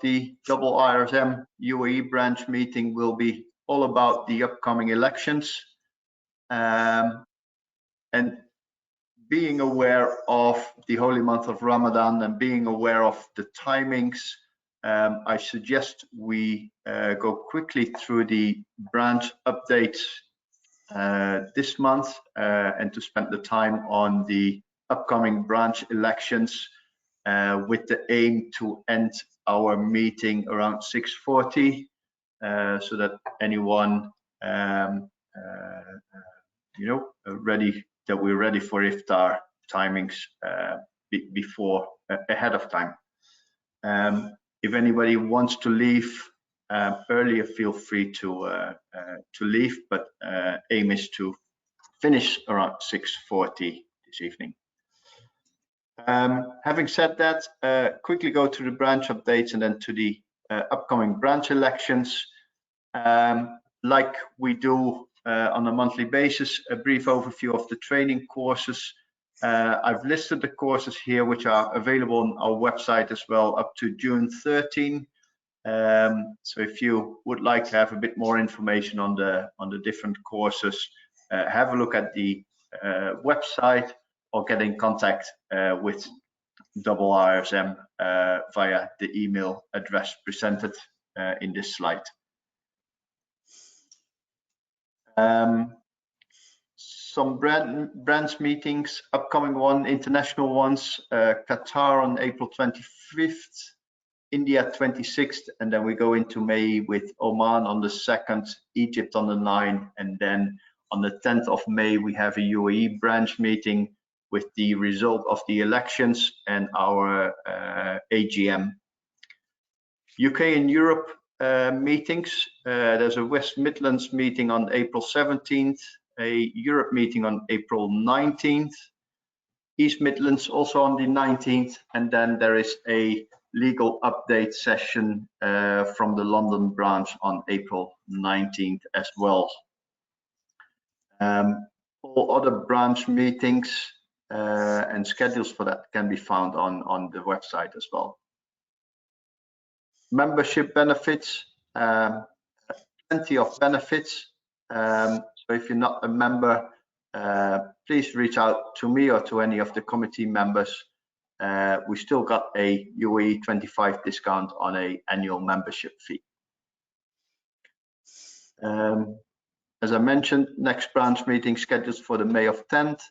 the double IRSM UAE branch meeting will be all about the upcoming elections, and being aware of the holy month of Ramadan and being aware of the timings. I suggest we go quickly through the branch updates this month and to spend the time on the upcoming branch elections with the aim to end our meeting around 6:40 so that anyone we're ready for iftar timings before ahead of time. If anybody wants to leave earlier, feel free to leave, but aim is to finish around 6:40 this evening. Having said that, quickly go to the branch updates and then to the upcoming branch elections. Like we do on a monthly basis, a brief overview of the training courses. I've listed the courses here which are available on our website as well up to June 13. So if you would like to have a bit more information on the different courses, have a look at the website or get in contact with double IRSM via the email address presented in this slide. Some branch meetings, upcoming one, international ones, Qatar on April 25th, India 26th, and then we go into May with Oman on the 2nd, Egypt on the 9th, and then on the 10th of May we have a UAE branch meeting with the result of the elections and our AGM. UK and Europe meetings, there's a West Midlands meeting on April 17th, a Europe meeting on April 19th, East Midlands also on the 19th, and then there is a legal update session from the London branch on April 19th as well. All other branch meetings and schedules for that can be found on the website as well. Membership benefits, plenty of benefits. So if you're not a member, please reach out to me or to any of the committee members. We still got a UAE 25 discount on an annual membership fee. As I mentioned, next branch meeting scheduled for the May of 10th,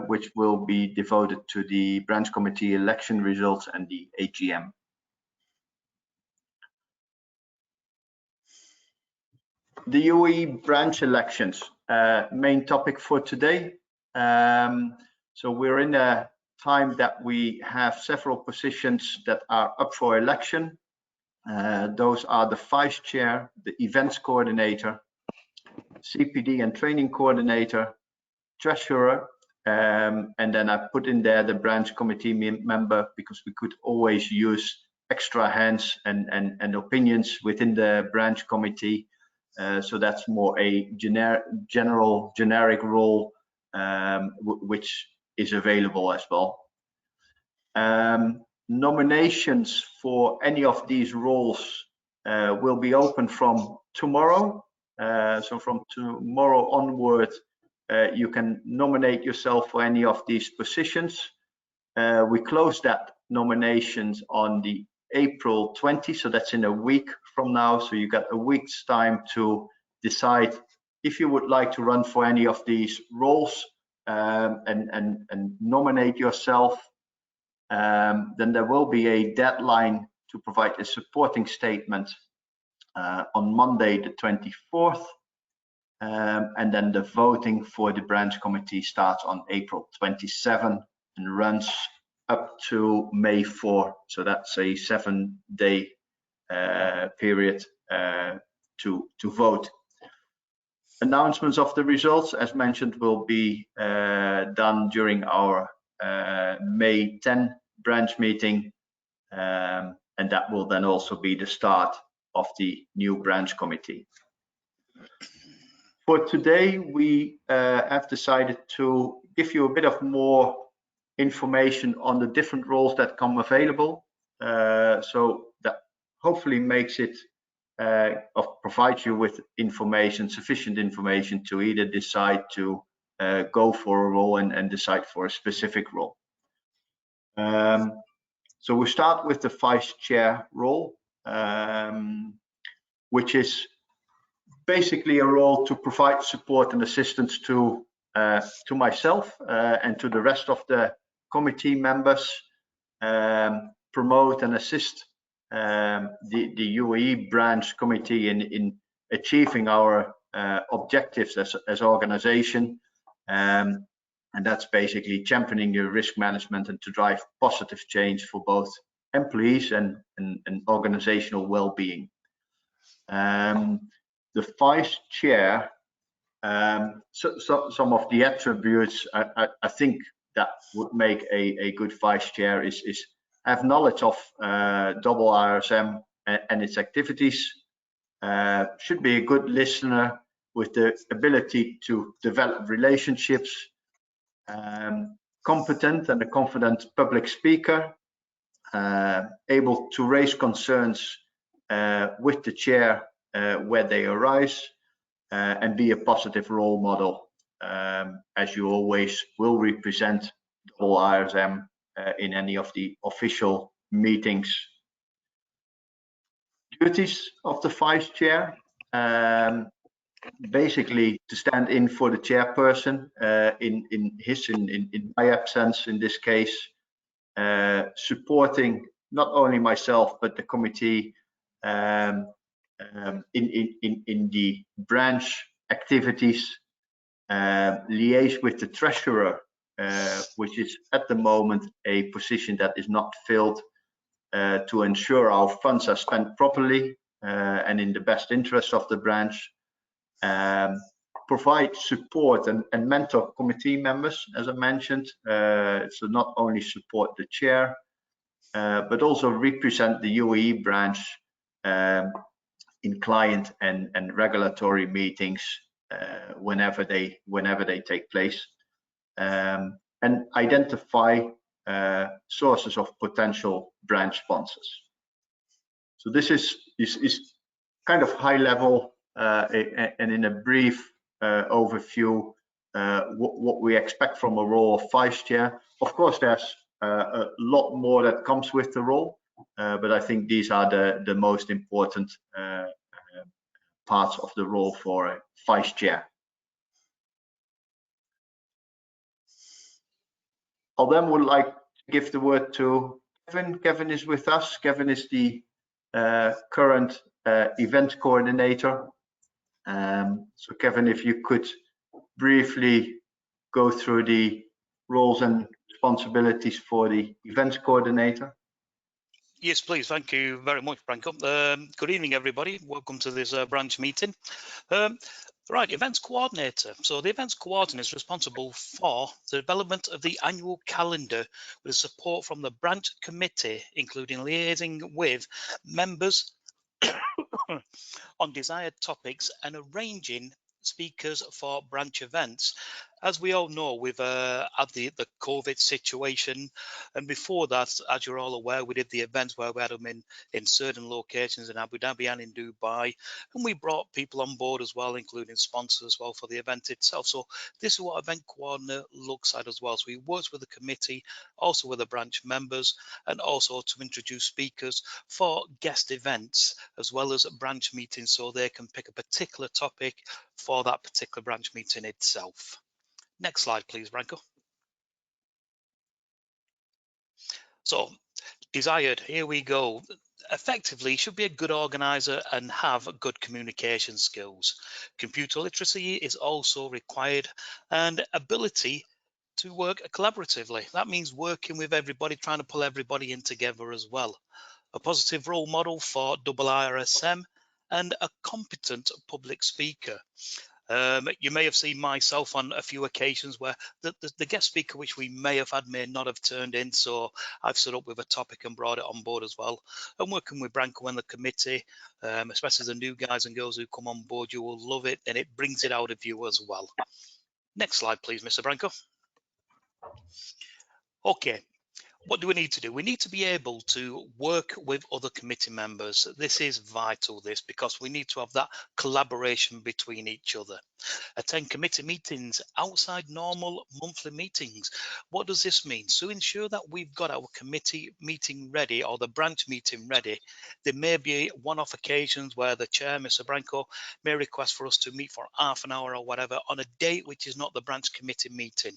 which will be devoted to the branch committee election results and the AGM. The UAE branch elections, main topic for today. So we're in a time that we have several positions that are up for election. Those are the vice chair, the events coordinator, CPD and training coordinator, treasurer, and then I put in there the branch committee member because we could always use extra hands and opinions within the branch committee. So that's more a generic role which is available as well. Nominations for any of these roles will be open from tomorrow. So from tomorrow onward, you can nominate yourself for any of these positions. We close that nominations on the April 20, so that's in a week from now. So you got a week's time to decide if you would like to run for any of these roles and nominate yourself. Then there will be a deadline to provide a supporting statement on Monday the 24th, and then the voting for the branch committee starts on April 27 and runs up to May 4. So that's a 7-day period to vote. Announcements of the results, as mentioned, will be done during our May 10 branch meeting, and that will then also be the start of the new branch committee. For today, we have decided to give you a bit of more information on the different roles that come available. So that hopefully makes it provides you with information, sufficient information to either decide to go for a role and decide for a specific role. So we start with the vice chair role, which is basically a role to provide support and assistance to myself and to the rest of the committee members, promote and assist the UAE branch committee in achieving our objectives as organization. And that's basically championing the risk management and to drive positive change for both employees and organizational well-being. The vice chair, so some of the attributes I think that would make a good vice chair is have knowledge of double IRSM and its activities, should be a good listener with the ability to develop relationships, competent and a confident public speaker, able to raise concerns with the chair where they arise, and be a positive role model, as you always will represent double IRSM in any of the official meetings. Duties of the vice chair, basically to stand in for the chairperson in my absence in this case, supporting not only myself but the committee in the branch activities, liaise with the treasurer, which is at the moment a position that is not filled, to ensure our funds are spent properly and in the best interest of the branch. Provide support and mentor committee members, as I mentioned, so not only support the chair, but also represent the UAE branch in client and regulatory meetings whenever they take place, and identify sources of potential branch sponsors. So this is kind of high level and in a brief overview what we expect from a role of vice chair. Of course, there's a lot more that comes with the role, but I think these are the most important parts of the role for a vice chair. I then would like to give the word to Kevin. Kevin is with us. Kevin is the current event coordinator. So Kevin, if you could briefly go through the roles and responsibilities for the events coordinator. Yes, please. Thank you very much, Branko. Good evening, everybody. Welcome to this branch meeting. Right, events coordinator. So the events coordinator is responsible for the development of the annual calendar with support from the branch committee, including liaising with members on desired topics and arranging speakers for branch events. As we all know, we've had the COVID situation, and before that, as you're all aware, we did the events where we had them in certain locations in Abu Dhabi and in Dubai, and we brought people on board as well, including sponsors as well for the event itself. So this is what event coordinator looks at as well. So he works with the committee, also with the branch members, and also to introduce speakers for guest events as well as branch meetings, so they can pick a particular topic for that particular branch meeting itself. Next slide, please, Branko. So, desired, here we go. Effectively, should be a good organizer and have good communication skills. Computer literacy is also required, and ability to work collaboratively. That means working with everybody, trying to pull everybody in together as well. A positive role model for double IRSM, and a competent public speaker. You may have seen myself on a few occasions where the guest speaker which we may have had may not have turned in, so I've stood up with a topic and brought it on board as well. And working with Branko and the committee, especially the new guys and girls who come on board, you will love it, and it brings it out of you as well. Next slide, please, Mr. Branko. Okay. What do we need to do? We need to be able to work with other committee members. This is vital, because we need to have that collaboration between each other. Attend committee meetings outside normal monthly meetings. What does this mean? So ensure that we've got our committee meeting ready, or the branch meeting ready. There may be one-off occasions where the chair, Mr. Branco, may request for us to meet for half an hour or whatever on a date which is not the branch committee meeting.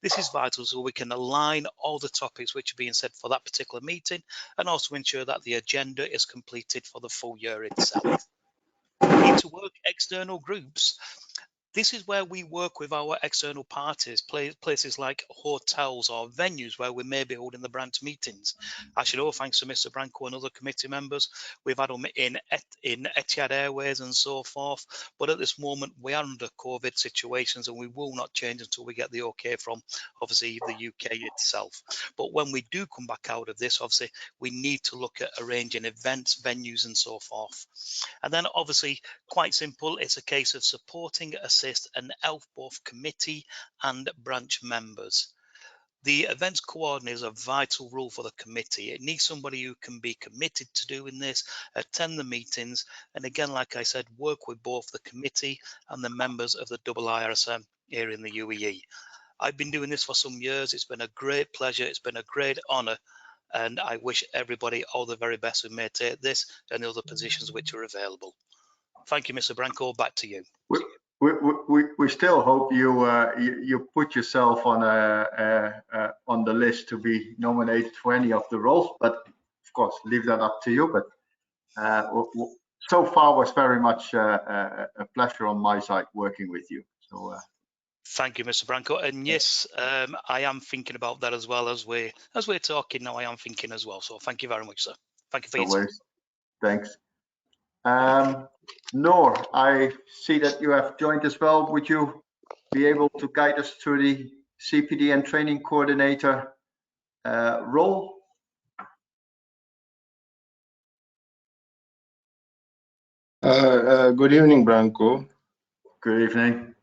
This is vital so we can align all the topics which are being said for that particular meeting, and also ensure that the agenda is completed for the full year itself. We need to work external groups. This is where we work with our external parties, places like hotels or venues where we may be holding the branch meetings. I should owe thanks to Mr. Branco and other committee members. We've had them in Etihad Airways and so forth. But at this moment, we are under COVID situations, and we will not change until we get the okay from, obviously, the UK itself. But when we do come back out of this, obviously, we need to look at arranging events, venues, and so forth. And then, obviously, quite simple, it's a case of supporting, assist, and help both committee and branch members. The events coordinator is a vital role for the committee. It needs somebody who can be committed to doing this, attend the meetings, and again, like I said, work with both the committee and the members of the IIRSM here in the UAE. I've been doing this for some years. It's been a great pleasure. It's been a great honor. And I wish everybody all the very best who may take this and the other positions which are available. Thank you, Mr. Branco. Back to you. We still hope you put yourself on on the list to be nominated for any of the roles, but of course leave that up to you. But so far was very much a pleasure on my side working with you. So thank you, Mr. Branco. And yes, I am thinking about that as well. As we're talking now, I am thinking as well. So thank you very much, sir. Thank you for your time. Thanks. Noor, I see that you have joined as well. Would you be able to guide us through the CPD and training coordinator role? Good evening, Branco. Good evening.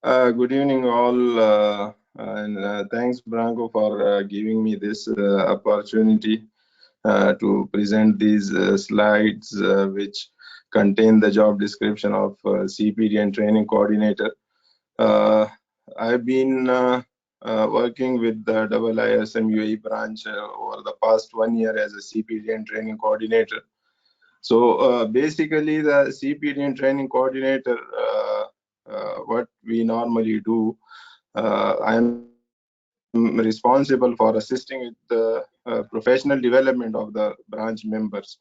Good evening, all, and thanks, Branco, for giving me this opportunity to present these slides which contain the job description of CPD and training coordinator. I've been working with the IIRSM UAE branch over the past 1 year as a CPD and training coordinator. So basically, the CPD and training coordinator, what we normally do, I am responsible for assisting with the professional development of the branch members.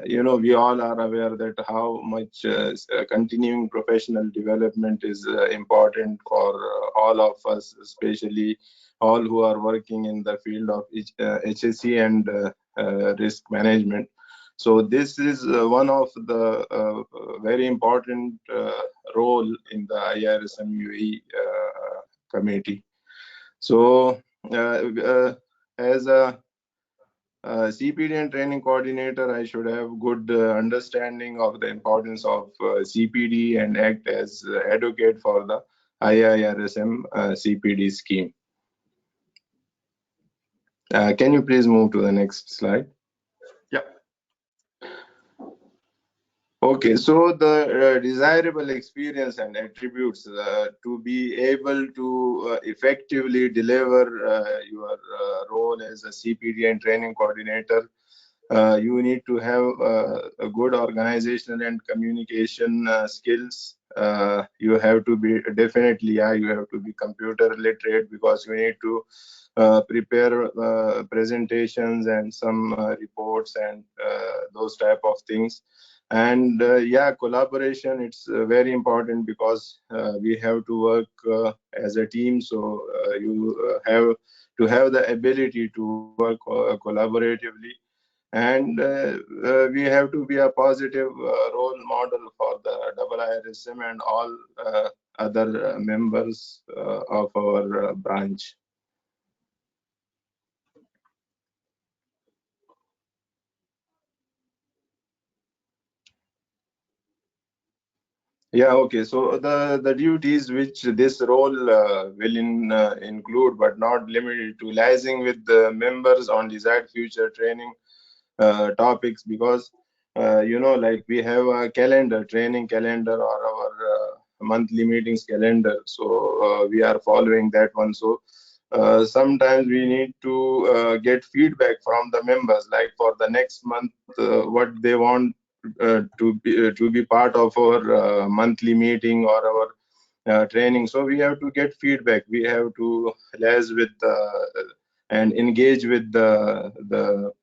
You know, we all are aware that how much continuing professional development is important for all of us, especially all who are working in the field of HSE and risk management. So this is one of the very important role in the IIRSM UAE committee. So as a CPD and training coordinator, I should have good understanding of the importance of CPD and act as advocate for the IIRSM CPD scheme. Can you please move to the next slide? Yeah. Okay, so the desirable experience and attributes to be able to effectively deliver your role as a CPD and training coordinator, you need to have a good organizational and communication skills. You have to be you have to be computer literate, because you need to prepare presentations and some reports and those type of things. And yeah, collaboration, it's very important, because we have to work as a team. So you have to have the ability to work collaboratively, and we have to be a positive role model for the IIRSM and all other members of our branch. Yeah, okay. So the duties which this role will include, but not limited to, liaising with the members on desired future training topics, because like we have a calendar, training calendar, or our monthly meetings calendar. So we are following that one. So sometimes we need to get feedback from the members, like for the next month, what they want to be part of our monthly meeting or our training. So we have to get feedback. We have to liaise with and engage with the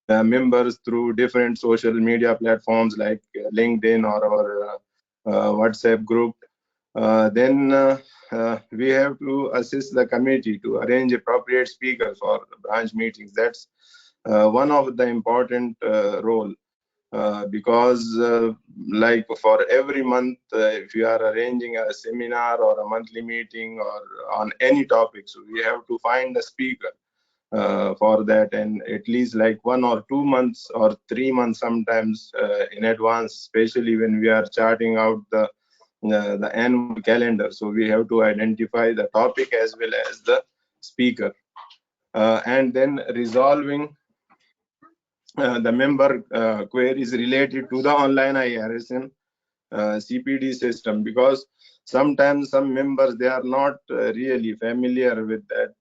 members through different social media platforms like LinkedIn or our WhatsApp group. Then we have to assist the committee to arrange appropriate speakers for branch meetings. That's one of the important role. Because like for every month, if you are arranging a seminar or a monthly meeting or on any topic, so we have to find a speaker for that, and at least like 1 or 2 months or 3 months sometimes in advance, especially when we are charting out the annual calendar. So we have to identify the topic as well as the speaker, and then resolving the member queries related to the online IRSN CPD system, because sometimes some members, they are not really familiar with that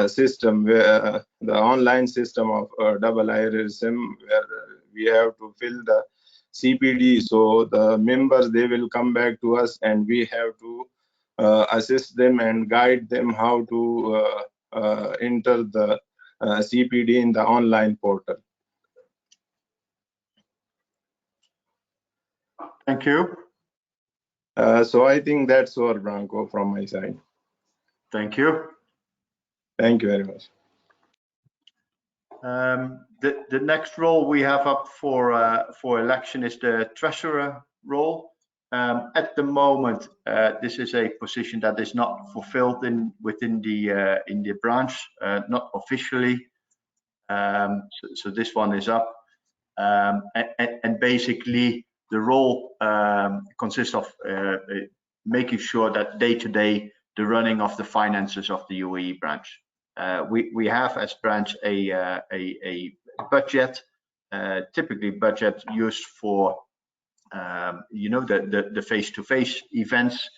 system, where the online system of double IRSM, where we have to fill the CPD. So the members, they will come back to us, and we have to assist them and guide them how to enter the CPD in the online portal. Thank you. So I think that's all, Branko, from my side. Thank you. Thank you very much. The next role we have up for election is the treasurer role. At the moment, this is a position that is not fulfilled within the branch, not officially. So this one is up, and basically the role consists of making sure that day to day the running of the finances of the UAE branch. We have as branch a budget, typically budget used for the face-to-face events.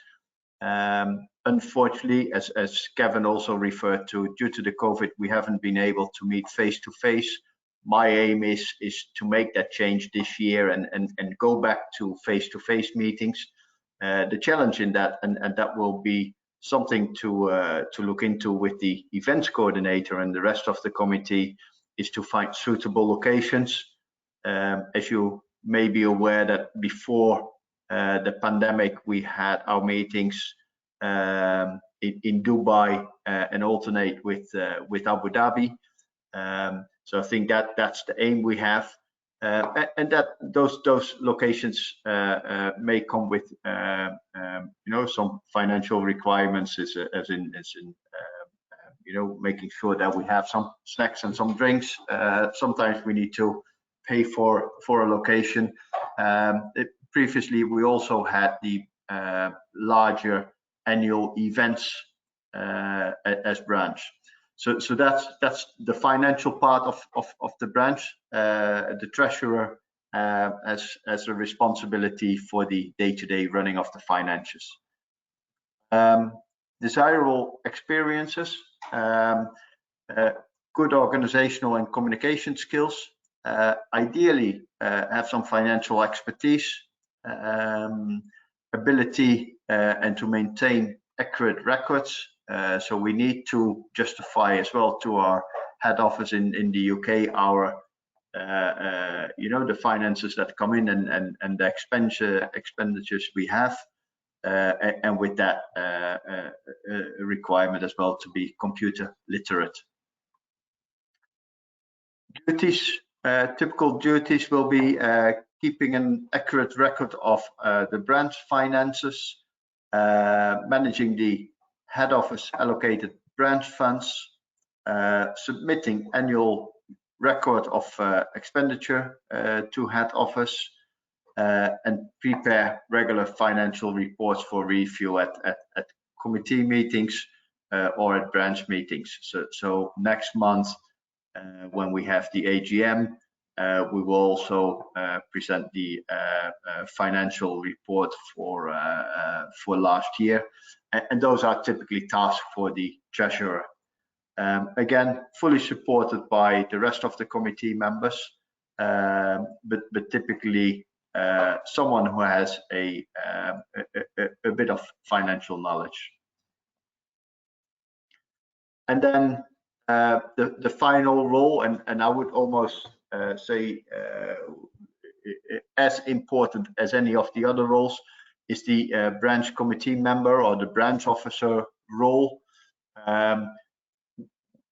Unfortunately, as Kevin also referred to, due to the COVID, we haven't been able to meet face-to-face. My aim is to make that change this year and go back to face-to-face meetings. The challenge in that, and that will be something to look into with the events coordinator and the rest of the committee, is to find suitable locations. As you may be aware, that before the pandemic, we had our meetings in Dubai and alternate with Abu Dhabi. So I think that's the aim we have, and that those locations may come with some financial requirements, as in making sure that we have some snacks and some drinks. Sometimes we need to pay for a location. Previously, we also had the larger annual events as branch. So that's the financial part of the branch. The treasurer has a responsibility for the day-to-day running of the finances. Desirable experiences, good organizational and communication skills, ideally have some financial expertise, ability and to maintain accurate records. So we need to justify as well to our head office in the UK our the finances that come in and the expenditures we have, and with that requirement as well to be computer literate. Duties, typical duties will be keeping an accurate record of the branch finances, managing the head office allocated branch funds, submitting annual record of expenditure to head office, and prepare regular financial reports for review at committee meetings or at branch meetings. So next month, when we have the AGM, we will also present the financial report for last year, and those are typically tasks for the treasurer. Again, fully supported by the rest of the committee members, but typically someone who has a bit of financial knowledge. And then the final role, and I would almost say as important as any of the other roles, is the branch committee member or the branch officer role.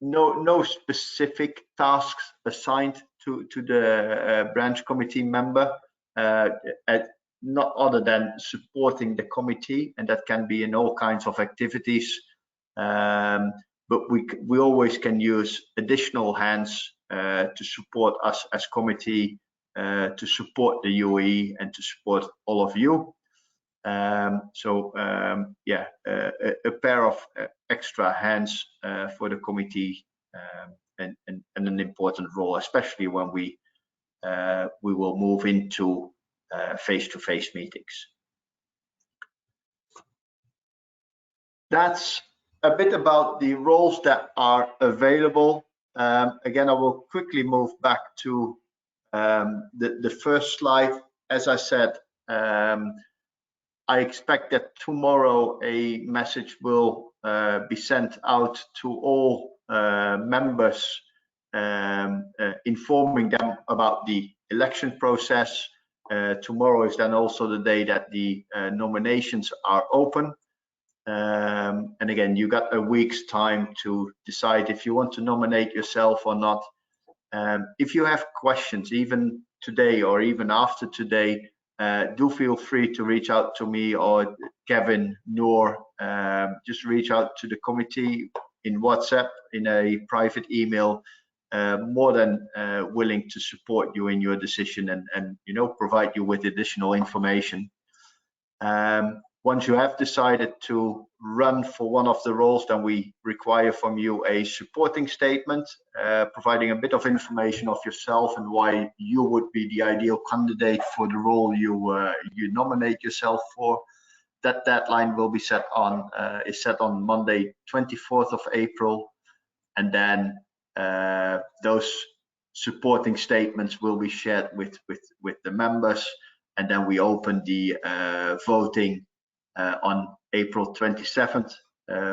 No specific tasks assigned to the branch committee member, not other than supporting the committee, and that can be in all kinds of activities. But we always can use additional hands to support us as committee, to support the UE, and to support all of you. Yeah, a pair of extra hands for the committee, and an important role, especially when we will move into face-to-face meetings. That's a bit about the roles that are available. Again, I will quickly move back to the first slide. As I said, I expect that tomorrow a message will be sent out to all members, informing them about the election process. Tomorrow is then also the day that the nominations are open. And again, you got a week's time to decide if you want to nominate yourself or not. If you have questions, even today or even after today, do feel free to reach out to me or Kevin, Noor. Just reach out to the committee in WhatsApp, in a private email. More than willing to support you in your decision and provide you with additional information. Once you have decided to run for one of the roles, then we require from you a supporting statement, providing a bit of information of yourself and why you would be the ideal candidate for the role you nominate yourself for. That deadline will be set on Monday, 24th of April, and then those supporting statements will be shared with the members, and then we open the voting on April 27th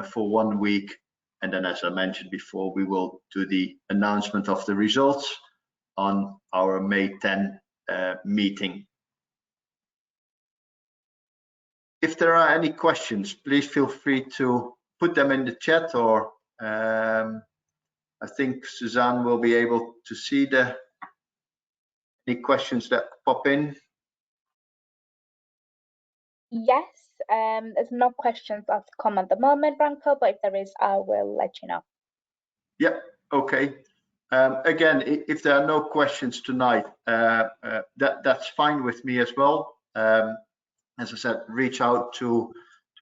for 1 week, and then, as I mentioned before, we will do the announcement of the results on our May 10 meeting. If there are any questions, please feel free to put them in the chat, or I think Suzanne will be able to see any questions that pop in. Yes, there's no questions that come at the moment, Branko, but if there is, I will let you know. Yeah, okay. Again, if there are no questions tonight, that's fine with me as well. As I said, reach out to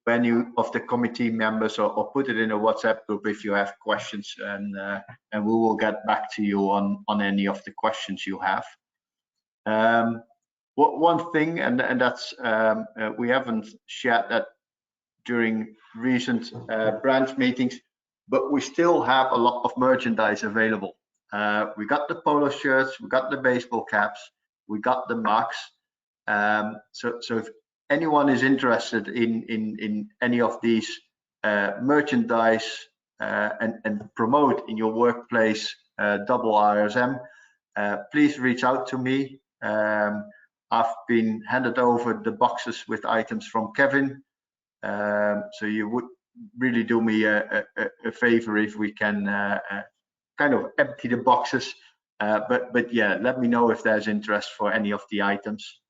any of the committee members or put it in a WhatsApp group if you have questions, and we will get back to you on any of the questions you have. One thing, and that's we haven't shared that during recent branch meetings, but we still have a lot of merchandise available. We got the polo shirts, we got the baseball caps, we got the mugs. So if anyone is interested in any of these merchandise and promote in your workplace double RSM, please reach out to me. I've been handed over the boxes with items from Kevin, so you would really do me a favor if we can kind of empty the boxes. But yeah, let me know if there's interest for any of the items.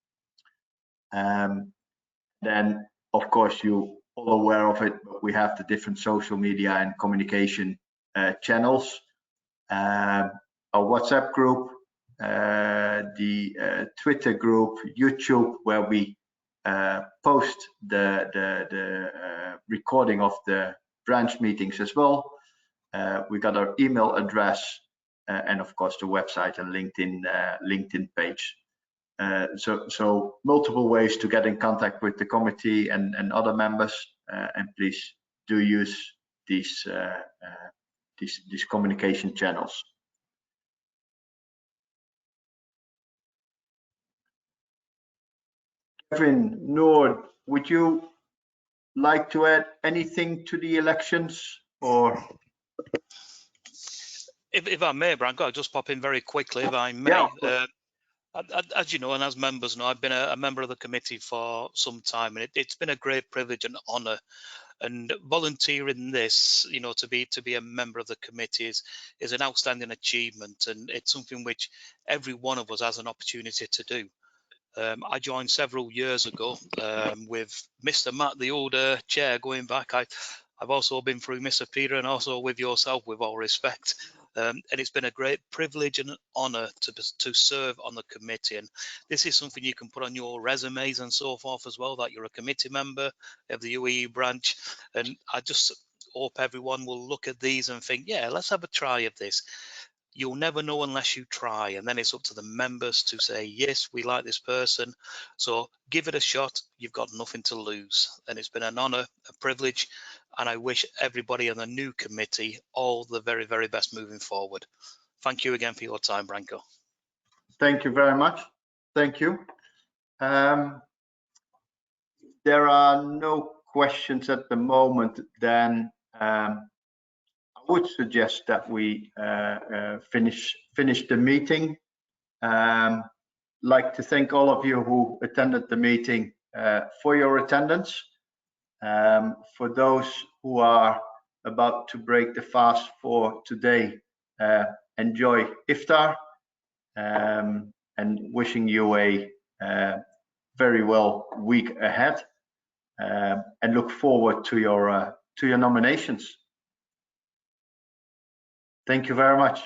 Then, of course, you're all aware of it, but we have the different social media and communication channels. Our WhatsApp group, the Twitter group, YouTube, where we post the recording of the branch meetings as well. We got our email address and of course the website and LinkedIn page. So multiple ways to get in contact with the committee and other members, and please do use these communication channels. Kevin, Noor, would you like to add anything to the elections, or? If I may, Branko, I'll just pop in very quickly, if I may. Yeah. As you know, and as members know, I've been a member of the committee for some time, and it's been a great privilege and honour. And volunteering this, you know, to be a member of the committee is an outstanding achievement, and it's something which every one of us has an opportunity to do. I joined several years ago with Mr. Matt, the older chair, going back. I've also been through Mr. Peter and also with yourself, with all respect. And it's been a great privilege and an honour to serve on the committee. And this is something you can put on your resumes and so forth as well, that you're a committee member of the UAE branch. And I just hope everyone will look at these and think, yeah, let's have a try of this. You'll never know unless you try, and then it's up to the members to say, yes, we like this person, so give it a shot. You've got nothing to lose. And it's been an honor, a privilege, and I wish everybody on the new committee all the very, very best moving forward. Thank you again for your time, Branko. Thank you very much. Thank you. There are no questions at the moment. Then I would suggest that we finish the meeting. Like to thank all of you who attended the meeting for your attendance. For those who are about to break the fast for today, enjoy Iftar, and wishing you a very well week ahead, and look forward to your nominations. Thank you very much.